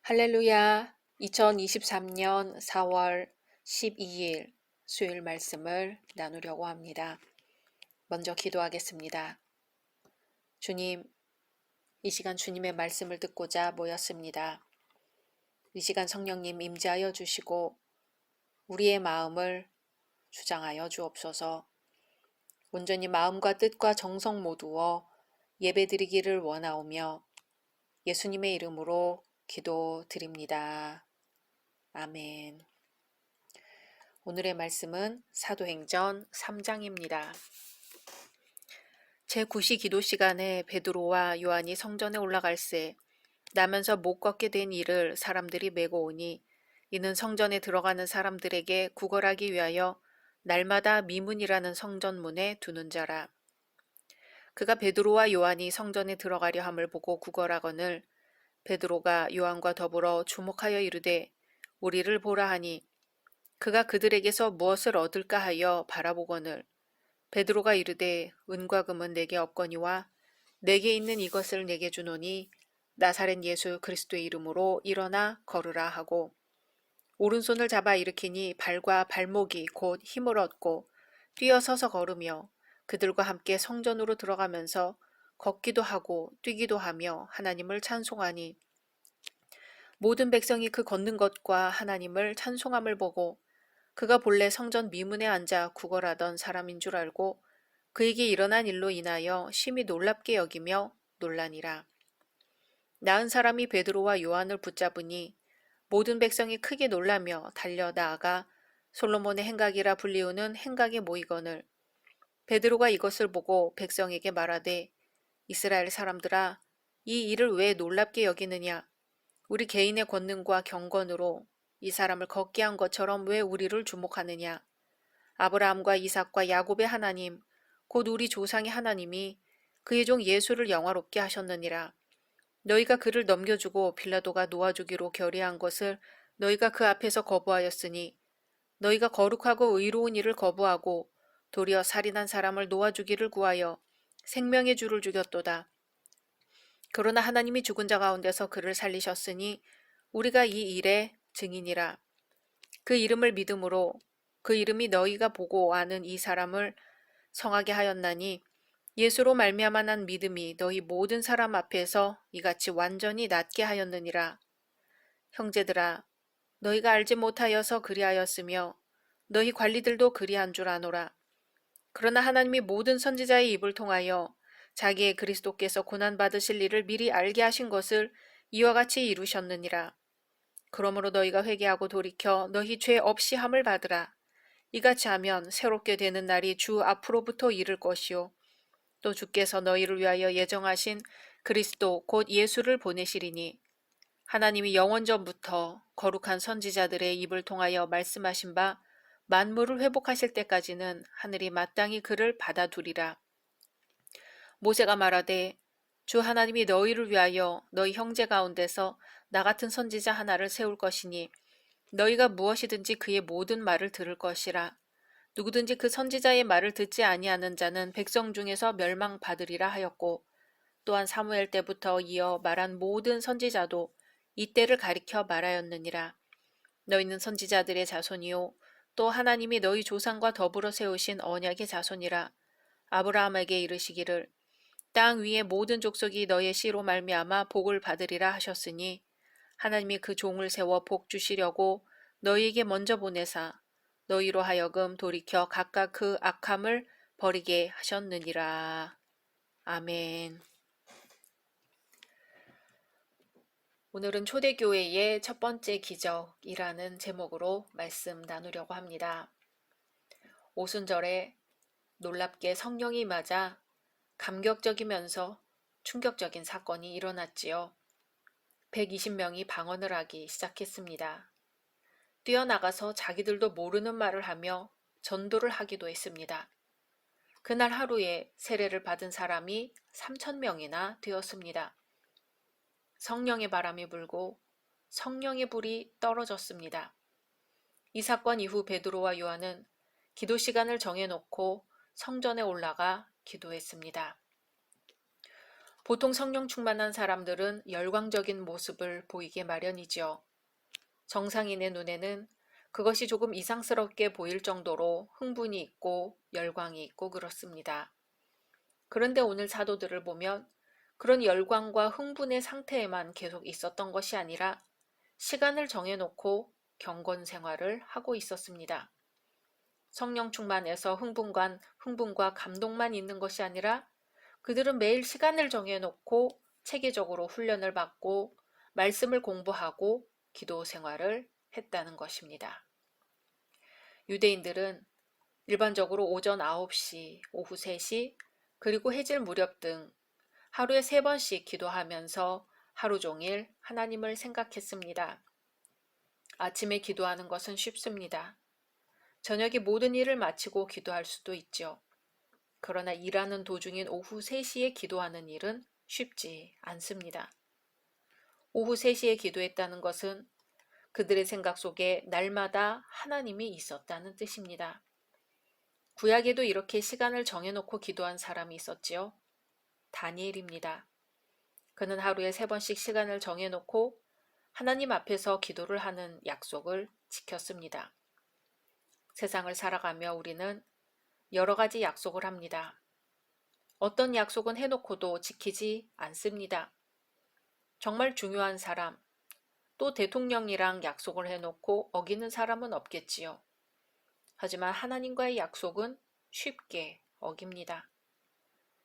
할렐루야. 2023년 4월 12일 수요일 말씀을 나누려고 합니다. 먼저 기도하겠습니다. 주님, 이 시간 주님의 말씀을 듣고자 모였습니다. 이 시간 성령님 임재하여 주시고 우리의 마음을 주장하여 주옵소서. 온전히 마음과 뜻과 정성 모두어 예배드리기를 원하오며 예수님의 이름으로 기도드립니다. 아멘. 오늘의 말씀은 사도행전 3장입니다. 제9시 기도 시간에 베드로와 요한이 성전에 올라갈새 나면서 못 걷게 된 이를 사람들이 메고 오니 이는 성전에 들어가는 사람들에게 구걸하기 위하여 날마다 미문이라는 성전문에 두는 자라. 그가 베드로와 요한이 성전에 들어가려 함을 보고 구걸하거늘 베드로가 요한과 더불어 주목하여 이르되 우리를 보라 하니 그가 그들에게서 무엇을 얻을까 하여 바라보거늘 베드로가 이르되 은과 금은 내게 없거니와 내게 있는 이것을 내게 주노니 나사렛 예수 그리스도의 이름으로 일어나 걸으라 하고 오른손을 잡아 일으키니 발과 발목이 곧 힘을 얻고 뛰어서서 걸으며 그들과 함께 성전으로 들어가면서 걷기도 하고 뛰기도 하며 하나님을 찬송하니 모든 백성이 그 걷는 것과 하나님을 찬송함을 보고 그가 본래 성전 미문에 앉아 구걸하던 사람인 줄 알고 그에게 일어난 일로 인하여 심히 놀랍게 여기며 놀라니라. 나은 사람이 베드로와 요한을 붙잡으니 모든 백성이 크게 놀라며 달려 나아가 솔로몬의 행각이라 불리우는 행각에 모이거늘 베드로가 이것을 보고 백성에게 말하되 이스라엘 사람들아 이 일을 왜 놀랍게 여기느냐 우리 개인의 권능과 경건으로 이 사람을 걷게 한 것처럼 왜 우리를 주목하느냐 아브라함과 이삭과 야곱의 하나님 곧 우리 조상의 하나님이 그의 종 예수를 영화롭게 하셨느니라. 너희가 그를 넘겨주고 빌라도가 놓아주기로 결의한 것을 너희가 그 앞에서 거부하였으니 너희가 거룩하고 의로운 일을 거부하고 도리어 살인한 사람을 놓아주기를 구하여 생명의 주를 죽였도다. 그러나 하나님이 죽은 자 가운데서 그를 살리셨으니 우리가 이 일의 증인이라. 그 이름을 믿음으로 그 이름이 너희가 보고 아는 이 사람을 성하게 하였나니 예수로 말미암아 난 믿음이 너희 모든 사람 앞에서 이같이 완전히 낫게 하였느니라. 형제들아 너희가 알지 못하여서 그리하였으며 너희 관리들도 그리한 줄 아노라. 그러나 하나님이 모든 선지자의 입을 통하여 자기의 그리스도께서 고난받으실 일을 미리 알게 하신 것을 이와 같이 이루셨느니라. 그러므로 너희가 회개하고 돌이켜 너희 죄 없이 함을 받으라. 이같이 하면 새롭게 되는 날이 주 앞으로부터 이를 것이요 또 주께서 너희를 위하여 예정하신 그리스도 곧 예수를 보내시리니 하나님이 영원전부터 거룩한 선지자들의 입을 통하여 말씀하신 바 만물을 회복하실 때까지는 하늘이 마땅히 그를 받아두리라. 모세가 말하되 주 하나님이 너희를 위하여 너희 형제 가운데서 나 같은 선지자 하나를 세울 것이니 너희가 무엇이든지 그의 모든 말을 들을 것이라. 누구든지 그 선지자의 말을 듣지 아니하는 자는 백성 중에서 멸망받으리라 하였고 또한 사무엘 때부터 이어 말한 모든 선지자도 이때를 가리켜 말하였느니라. 너희는 선지자들의 자손이요 또 하나님이 너희 조상과 더불어 세우신 언약의 자손이라. 아브라함에게 이르시기를 땅 위의 모든 족속이 너의 씨로 말미암아 복을 받으리라 하셨으니 하나님이 그 종을 세워 복 주시려고 너희에게 먼저 보내사 너희로 하여금 돌이켜 각각 그 악함을 버리게 하셨느니라. 아멘. 오늘은 초대교회의 첫 번째 기적이라는 제목으로 말씀 나누려고 합니다. 오순절에 놀랍게 성령이 맞아 감격적이면서 충격적인 사건이 일어났지요. 120명이 방언을 하기 시작했습니다. 뛰어나가서 자기들도 모르는 말을 하며 전도를 하기도 했습니다. 그날 하루에 세례를 받은 사람이 3,000명이나 되었습니다. 성령의 바람이 불고 성령의 불이 떨어졌습니다. 이 사건 이후 베드로와 요한은 기도 시간을 정해놓고 성전에 올라가 기도했습니다. 보통 성령 충만한 사람들은 열광적인 모습을 보이게 마련이지요. 정상인의 눈에는 그것이 조금 이상스럽게 보일 정도로 흥분이 있고 열광이 있고 그렇습니다. 그런데 오늘 사도들을 보면 그런 열광과 흥분의 상태에만 계속 있었던 것이 아니라 시간을 정해놓고 경건 생활을 하고 있었습니다. 성령 충만해서 흥분과 감동만 있는 것이 아니라 그들은 매일 시간을 정해놓고 체계적으로 훈련을 받고 말씀을 공부하고 기도 생활을 했다는 것입니다. 유대인들은 일반적으로 오전 9시, 오후 3시, 그리고 해질 무렵 등 하루에 3번씩 기도하면서 하루 종일 하나님을 생각했습니다. 아침에 기도하는 것은 쉽습니다. 저녁에 모든 일을 마치고 기도할 수도 있죠. 그러나 일하는 도중인 오후 3시에 기도하는 일은 쉽지 않습니다. 오후 3시에 기도했다는 것은 그들의 생각 속에 날마다 하나님이 있었다는 뜻입니다. 구약에도 이렇게 시간을 정해놓고 기도한 사람이 있었지요. 다니엘입니다. 그는 하루에 3번씩 시간을 정해놓고 하나님 앞에서 기도를 하는 약속을 지켰습니다. 세상을 살아가며 우리는 여러 가지 약속을 합니다. 어떤 약속은 해놓고도 지키지 않습니다. 정말 중요한 사람, 또 대통령이랑 약속을 해놓고 어기는 사람은 없겠지요. 하지만 하나님과의 약속은 쉽게 어깁니다.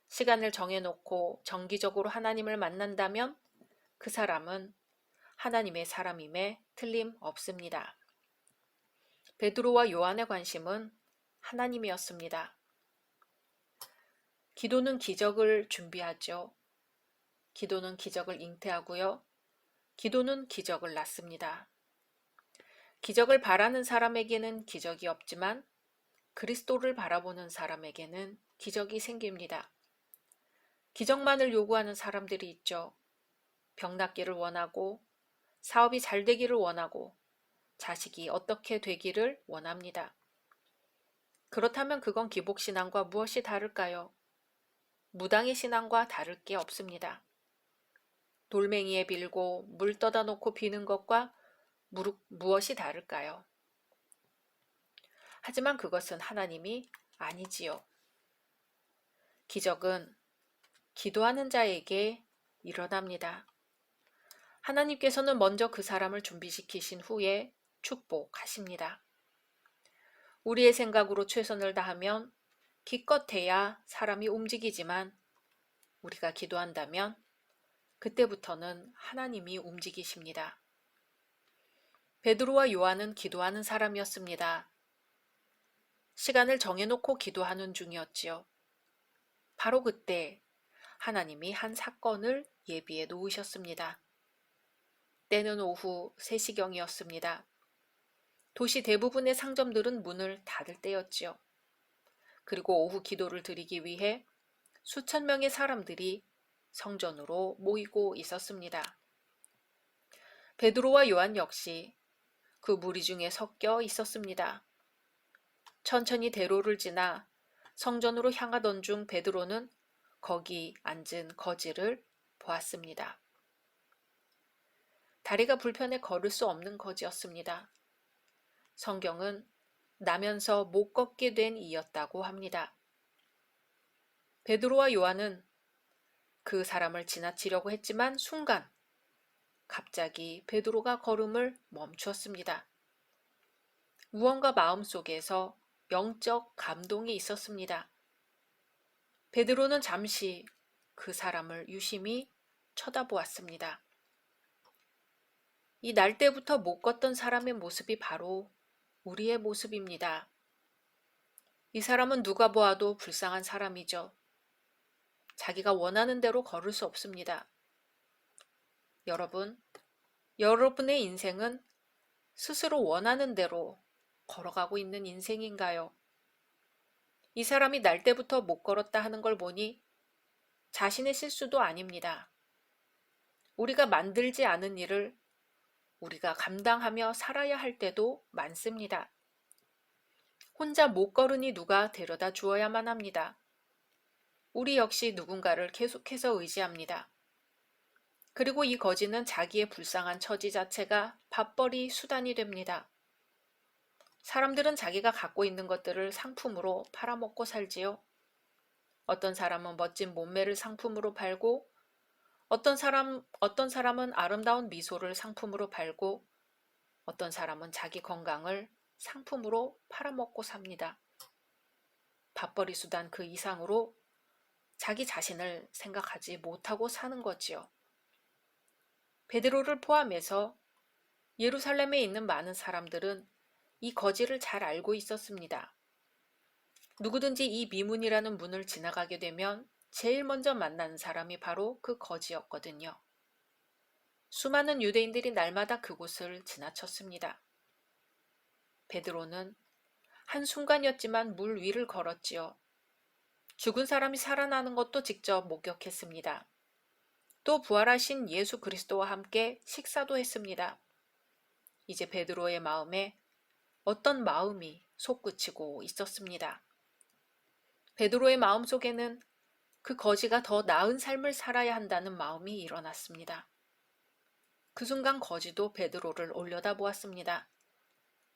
시간을 정해놓고 정기적으로 하나님을 만난다면 그 사람은 하나님의 사람임에 틀림없습니다. 베드로와 요한의 관심은 하나님이었습니다. 기도는 기적을 준비하죠. 기도는 기적을 잉태하고요. 기도는 기적을 낳습니다. 기적을 바라는 사람에게는 기적이 없지만 그리스도를 바라보는 사람에게는 기적이 생깁니다. 기적만을 요구하는 사람들이 있죠. 병 낫기를 원하고 사업이 잘 되기를 원하고 자식이 어떻게 되기를 원합니다. 그렇다면 그건 기복신앙과 무엇이 다를까요? 무당의 신앙과 다를 게 없습니다. 돌멩이에 빌고 물 떠다 놓고 비는 것과 무엇이 다를까요? 하지만 그것은 하나님이 아니지요. 기적은 기도하는 자에게 일어납니다. 하나님께서는 먼저 그 사람을 준비시키신 후에 축복하십니다. 우리의 생각으로 최선을 다하면 기껏해야 사람이 움직이지만 우리가 기도한다면 그때부터는 하나님이 움직이십니다. 베드로와 요한은 기도하는 사람이었습니다. 시간을 정해놓고 기도하는 중이었지요. 바로 그때 하나님이 한 사건을 예비해 놓으셨습니다. 때는 오후 3시경이었습니다. 도시 대부분의 상점들은 문을 닫을 때였지요. 그리고 오후 기도를 드리기 위해 수천 명의 사람들이 성전으로 모이고 있었습니다. 베드로와 요한 역시 그 무리 중에 섞여 있었습니다. 천천히 대로를 지나 성전으로 향하던 중 베드로는 거기 앉은 거지를 보았습니다. 다리가 불편해 걸을 수 없는 거지였습니다. 성경은 나면서 못 걷게 된 이였다고 합니다. 베드로와 요한은 그 사람을 지나치려고 했지만 순간 갑자기 베드로가 걸음을 멈추었습니다. 무언가 마음속에서 영적 감동이 있었습니다. 베드로는 잠시 그 사람을 유심히 쳐다보았습니다. 이 날 때부터 못 걷던 사람의 모습이 바로 우리의 모습입니다. 이 사람은 누가 보아도 불쌍한 사람이죠. 자기가 원하는 대로 걸을 수 없습니다. 여러분의 인생은 스스로 원하는 대로 걸어가고 있는 인생인가요? 이 사람이 날 때부터 못 걸었다 하는 걸 보니 자신의 실수도 아닙니다. 우리가 만들지 않은 일을 우리가 감당하며 살아야 할 때도 많습니다. 혼자 못 걸으니 누가 데려다 주어야만 합니다. 우리 역시 누군가를 계속해서 의지합니다. 그리고 이 거지는 자기의 불쌍한 처지 자체가 밥벌이 수단이 됩니다. 사람들은 자기가 갖고 있는 것들을 상품으로 팔아먹고 살지요. 어떤 사람은 멋진 몸매를 상품으로 팔고, 어떤 사람은 아름다운 미소를 상품으로 팔고, 어떤 사람은 자기 건강을 상품으로 팔아먹고 삽니다. 밥벌이 수단 그 이상으로 자기 자신을 생각하지 못하고 사는 거지요. 베드로를 포함해서 예루살렘에 있는 많은 사람들은 이 거지를 잘 알고 있었습니다. 누구든지 이 미문이라는 문을 지나가게 되면 제일 먼저 만나는 사람이 바로 그 거지였거든요. 수많은 유대인들이 날마다 그곳을 지나쳤습니다. 베드로는 한순간이었지만 물 위를 걸었지요. 죽은 사람이 살아나는 것도 직접 목격했습니다. 또 부활하신 예수 그리스도와 함께 식사도 했습니다. 이제 베드로의 마음에 어떤 마음이 솟구치고 있었습니다. 베드로의 마음속에는 그 거지가 더 나은 삶을 살아야 한다는 마음이 일어났습니다. 그 순간 거지도 베드로를 올려다보았습니다.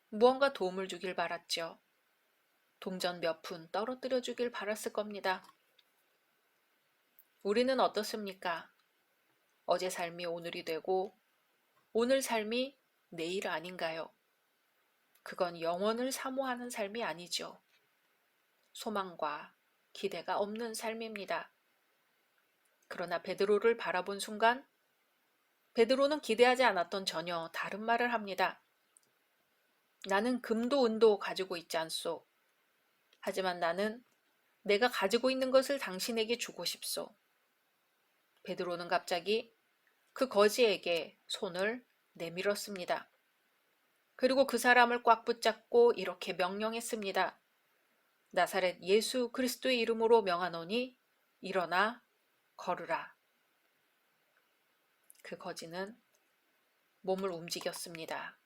무언가 도움을 주길 바랐죠. 동전 몇 푼 떨어뜨려 주길 바랐을 겁니다. 우리는 어떻습니까? 어제 삶이 오늘이 되고 오늘 삶이 내일 아닌가요? 그건 영원을 사모하는 삶이 아니죠. 소망과 기대가 없는 삶입니다. 그러나 베드로를 바라본 순간 베드로는 기대하지 않았던 전혀 다른 말을 합니다. 나는 금도 은도 가지고 있지 않소. 하지만 나는 내가 가지고 있는 것을 당신에게 주고 싶소. 베드로는 갑자기 그 거지에게 손을 내밀었습니다. 그리고 그 사람을 꽉 붙잡고 이렇게 명령했습니다. 나사렛 예수 그리스도의 이름으로 명하노니 일어나 걸으라. 그 거지는 몸을 움직였습니다.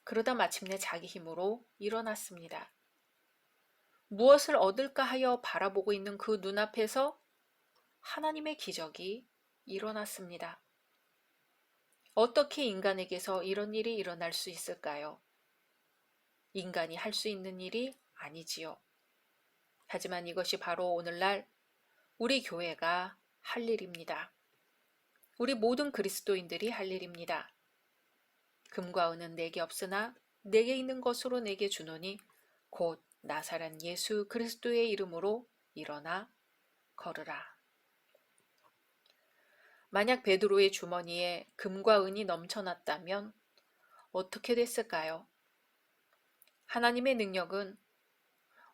그러다 마침내 자기 힘으로 일어났습니다. 무엇을 얻을까 하여 바라보고 있는 그 눈앞에서 하나님의 기적이 일어났습니다. 어떻게 인간에게서 이런 일이 일어날 수 있을까요? 인간이 할 수 있는 일이 아니지요. 하지만 이것이 바로 오늘날 우리 교회가 할 일입니다. 우리 모든 그리스도인들이 할 일입니다. 금과 은은 내게 없으나 내게 있는 것으로 내게 주노니 곧 나사렛 예수 그리스도의 이름으로 일어나 걸으라. 만약 베드로의 주머니에 금과 은이 넘쳐났다면 어떻게 됐을까요? 하나님의 능력은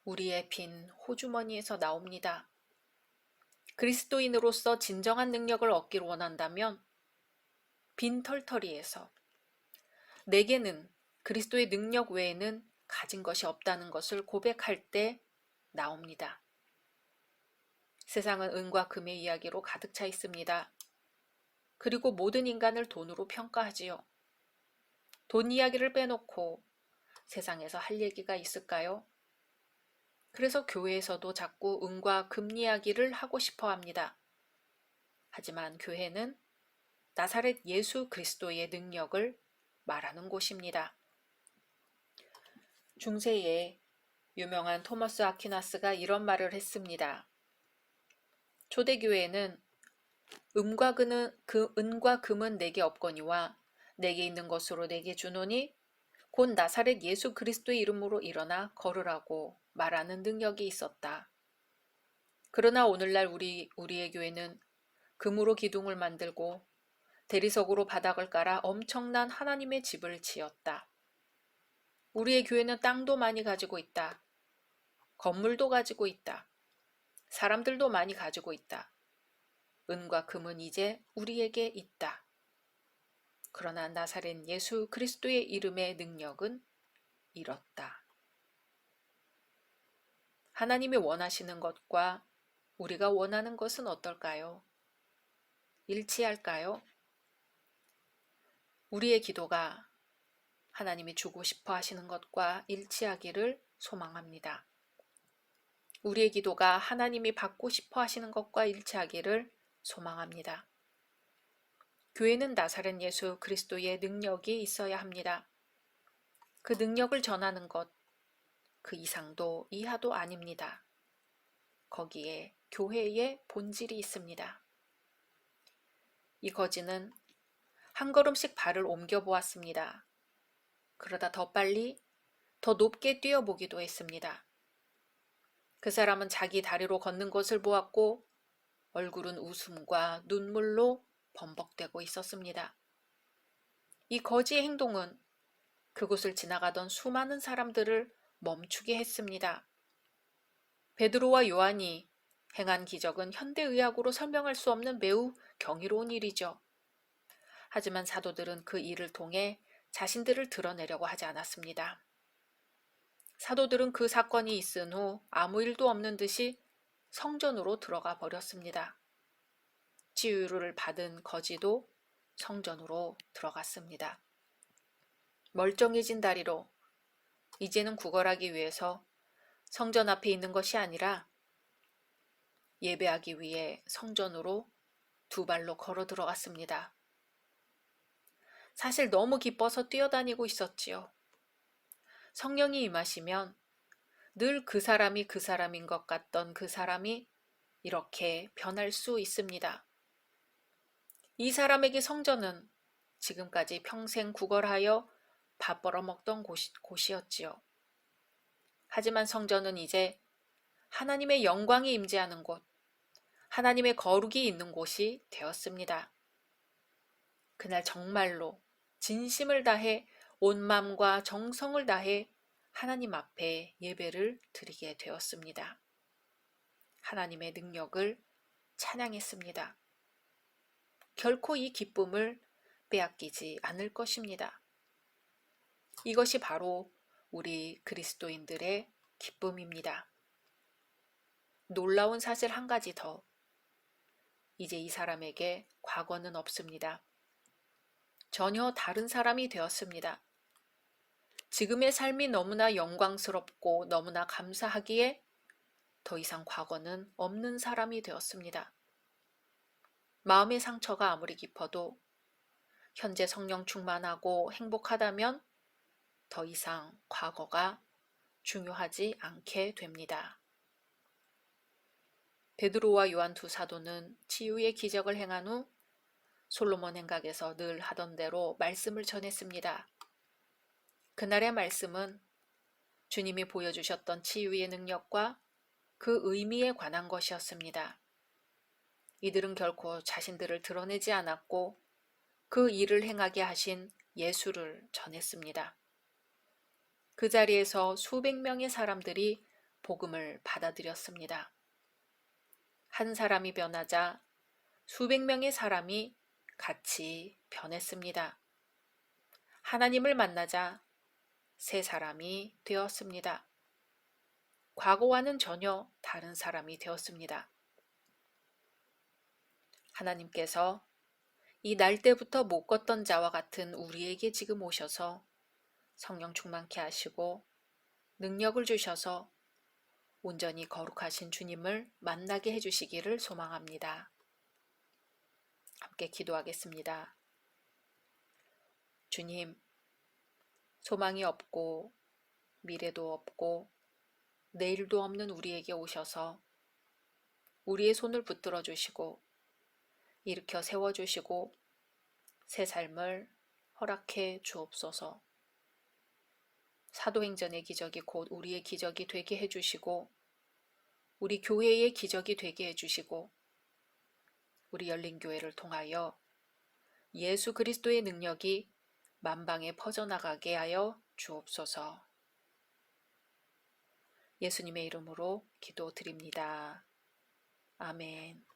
우리의 빈 호주머니에서 나옵니다. 그리스도인으로서 진정한 능력을 얻기를 원한다면 빈 털터리에서 내게는 그리스도의 능력 외에는 가진 것이 없다는 것을 고백할 때 나옵니다. 세상은 은과 금의 이야기로 가득 차 있습니다. 그리고 모든 인간을 돈으로 평가하지요. 돈 이야기를 빼놓고 세상에서 할 얘기가 있을까요? 그래서 교회에서도 자꾸 은과 금 이야기를 하고 싶어 합니다. 하지만 교회는 나사렛 예수 그리스도의 능력을 말하는 곳입니다. 중세에 유명한 토마스 아퀴나스가 이런 말을 했습니다. 초대교회는 은과 금은 내게 없거니와 내게 있는 것으로 내게 주노니 곧 나사렛 예수 그리스도의 이름으로 일어나 걸으라고 말하는 능력이 있었다. 그러나 오늘날 우리의 교회는 금으로 기둥을 만들고 대리석으로 바닥을 깔아 엄청난 하나님의 집을 지었다. 우리의 교회는 땅도 많이 가지고 있다. 건물도 가지고 있다. 사람들도 많이 가지고 있다. 은과 금은 이제 우리에게 있다. 그러나 나사렛 예수 그리스도의 이름의 능력은 잃었다. 하나님이 원하시는 것과 우리가 원하는 것은 어떨까요? 일치할까요? 우리의 기도가 하나님이 주고 싶어 하시는 것과 일치하기를 소망합니다. 우리의 기도가 하나님이 받고 싶어 하시는 것과 일치하기를 소망합니다. 교회는 나사렛 예수 그리스도의 능력이 있어야 합니다. 그 능력을 전하는 것, 그 이상도 이하도 아닙니다. 거기에 교회의 본질이 있습니다. 이 거지는 한 걸음씩 발을 옮겨 보았습니다. 그러다 더 빨리, 더 높게 뛰어보기도 했습니다. 그 사람은 자기 다리로 걷는 것을 보았고 얼굴은 웃음과 눈물로 범벅되고 있었습니다. 이 거지의 행동은 그곳을 지나가던 수많은 사람들을 멈추게 했습니다. 베드로와 요한이 행한 기적은 현대의학으로 설명할 수 없는 매우 경이로운 일이죠. 하지만 사도들은 그 일을 통해 자신들을 드러내려고 하지 않았습니다. 사도들은 그 사건이 있은 후 아무 일도 없는 듯이 성전으로 들어가 버렸습니다. 치유를 받은 거지도 성전으로 들어갔습니다. 멀쩡해진 다리로 이제는 구걸하기 위해서 성전 앞에 있는 것이 아니라 예배하기 위해 성전으로 두 발로 걸어 들어갔습니다. 사실 너무 기뻐서 뛰어다니고 있었지요. 성령이 임하시면 늘 그 사람이 그 사람인 것 같던 그 사람이 이렇게 변할 수 있습니다. 이 사람에게 성전은 지금까지 평생 구걸하여 밥 벌어먹던 곳이었지요. 하지만 성전은 이제 하나님의 영광이 임재하는 곳, 하나님의 거룩이 있는 곳이 되었습니다. 그날 정말로 진심을 다해 온 마음과 정성을 다해 하나님 앞에 예배를 드리게 되었습니다. 하나님의 능력을 찬양했습니다. 결코 이 기쁨을 빼앗기지 않을 것입니다. 이것이 바로 우리 그리스도인들의 기쁨입니다. 놀라운 사실 한 가지 더. 이제 이 사람에게 과거는 없습니다. 전혀 다른 사람이 되었습니다. 지금의 삶이 너무나 영광스럽고 너무나 감사하기에 더 이상 과거는 없는 사람이 되었습니다. 마음의 상처가 아무리 깊어도 현재 성령 충만하고 행복하다면 더 이상 과거가 중요하지 않게 됩니다. 베드로와 요한 두 사도는 치유의 기적을 행한 후 솔로몬 행각에서 늘 하던 대로 말씀을 전했습니다. 그날의 말씀은 주님이 보여주셨던 치유의 능력과 그 의미에 관한 것이었습니다. 이들은 결코 자신들을 드러내지 않았고 그 일을 행하게 하신 예수를 전했습니다. 그 자리에서 수백 명의 사람들이 복음을 받아들였습니다. 한 사람이 변하자 수백 명의 사람이 같이 변했습니다. 하나님을 만나자 새 사람이 되었습니다. 과거와는 전혀 다른 사람이 되었습니다. 하나님께서 이 날 때부터 못 걷던 자와 같은 우리에게 지금 오셔서 성령 충만케 하시고 능력을 주셔서 온전히 거룩하신 주님을 만나게 해주시기를 소망합니다. 함께 기도하겠습니다. 주님, 소망이 없고 미래도 없고 내일도 없는 우리에게 오셔서 우리의 손을 붙들어 주시고 일으켜 세워주시고 새 삶을 허락해 주옵소서. 사도행전의 기적이 곧 우리의 기적이 되게 해주시고 우리 교회의 기적이 되게 해주시고 우리 열린교회를 통하여 예수 그리스도의 능력이 만방에 퍼져나가게 하여 주옵소서. 예수님의 이름으로 기도드립니다. 아멘.